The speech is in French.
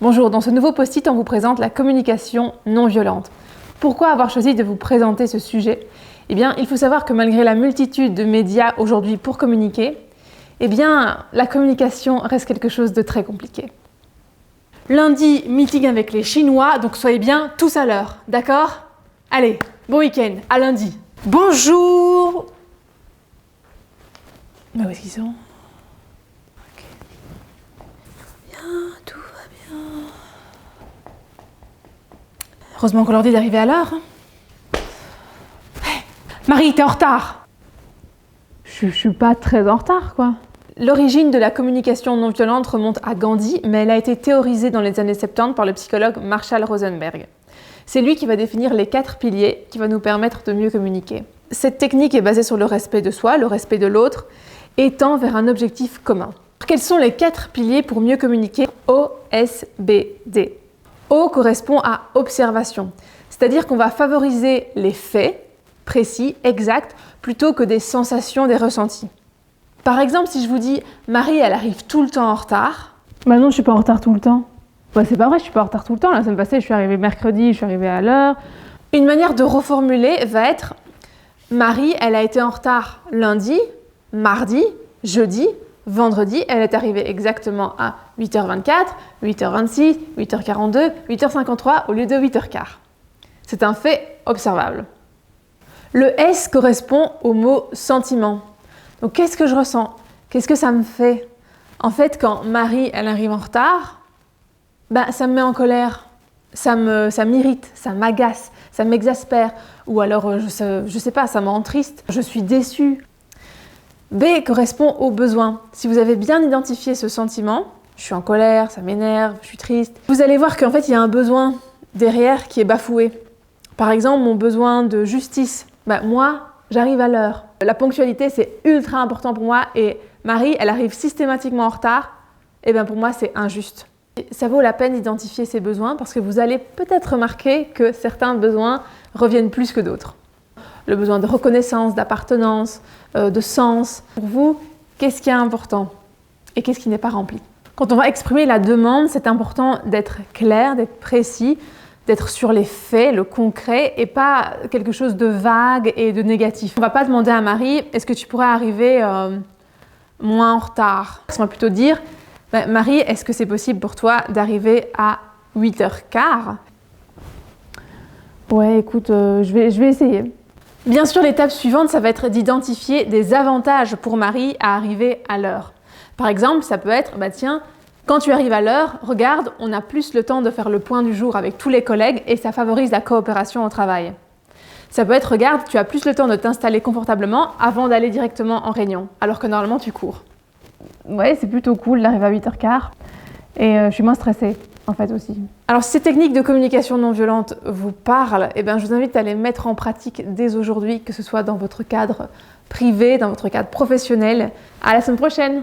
Bonjour, dans ce nouveau post-it, on vous présente la communication non violente. Pourquoi avoir choisi de vous présenter ce sujet? Eh bien, il faut savoir que malgré la multitude de médias aujourd'hui pour communiquer, eh bien, la communication reste quelque chose de très compliqué. Lundi, meeting avec les Chinois, donc soyez bien tous à l'heure, d'accord? Allez, bon week-end, à lundi. Bonjour! Mais où est-ce qu'ils sont? Tout va bien. Heureusement qu'on leur dit d'arriver à l'heure. Hey, Marie, t'es en retard. Je suis pas très en retard, quoi. L'origine de la communication non violente remonte à Gandhi, mais elle a été théorisée dans les années 70 par le psychologue Marshall Rosenberg. C'est lui qui va définir les 4 piliers qui vont nous permettre de mieux communiquer. Cette technique est basée sur le respect de soi, le respect de l'autre, et tend vers un objectif commun. Quels sont les 4 piliers pour mieux communiquer? OSBD. O correspond à observation, c'est-à-dire qu'on va favoriser les faits précis, exacts, plutôt que des sensations, des ressentis. Par exemple, si je vous dis « Marie, elle arrive tout le temps en retard », bah non, je suis pas en retard tout le temps. Bah c'est pas vrai, je suis pas en retard tout le temps. La semaine passée, je suis arrivée mercredi, je suis arrivée à l'heure. Une manière de reformuler va être « Marie, elle a été en retard lundi, mardi, jeudi, vendredi, elle est arrivée exactement à 8h24, 8h26, 8h42, 8h53 au lieu de 8h15. C'est un fait observable. Le S correspond au mot sentiment. Donc qu'est-ce que je ressens? Qu'est-ce que ça me fait? En fait, quand Marie elle arrive en retard, ça me met en colère, ça m'irrite, ça m'agace, ça m'exaspère, ou alors je sais pas, ça me rend triste, je suis déçue. B correspond au besoin. Si vous avez bien identifié ce sentiment, je suis en colère, ça m'énerve, je suis triste, vous allez voir qu'en fait il y a un besoin derrière qui est bafoué. Par exemple, mon besoin de justice. Moi, j'arrive à l'heure. La ponctualité, c'est ultra important pour moi et Marie, elle arrive systématiquement en retard. Et pour moi, c'est injuste. Et ça vaut la peine d'identifier ces besoins parce que vous allez peut-être remarquer que certains besoins reviennent plus que d'autres. Le besoin de reconnaissance, d'appartenance, de sens. Pour vous, qu'est-ce qui est important et qu'est-ce qui n'est pas rempli? Quand on va exprimer la demande, c'est important d'être clair, d'être précis, d'être sur les faits, le concret, et pas quelque chose de vague et de négatif. On ne va pas demander à Marie, est-ce que tu pourrais arriver moins en retard? On va plutôt dire, Marie, est-ce que c'est possible pour toi d'arriver à 8h15? Ouais, écoute, je vais essayer. Bien sûr, l'étape suivante, ça va être d'identifier des avantages pour Marie à arriver à l'heure. Par exemple, ça peut être, tiens, quand tu arrives à l'heure, regarde, on a plus le temps de faire le point du jour avec tous les collègues et ça favorise la coopération au travail. Ça peut être, regarde, tu as plus le temps de t'installer confortablement avant d'aller directement en réunion, alors que normalement tu cours. Ouais, c'est plutôt cool d'arriver à 8h15 et je suis moins stressée en fait aussi. Alors si ces techniques de communication non violente vous parlent, je vous invite à les mettre en pratique dès aujourd'hui, que ce soit dans votre cadre privé, dans votre cadre professionnel. À la semaine prochaine!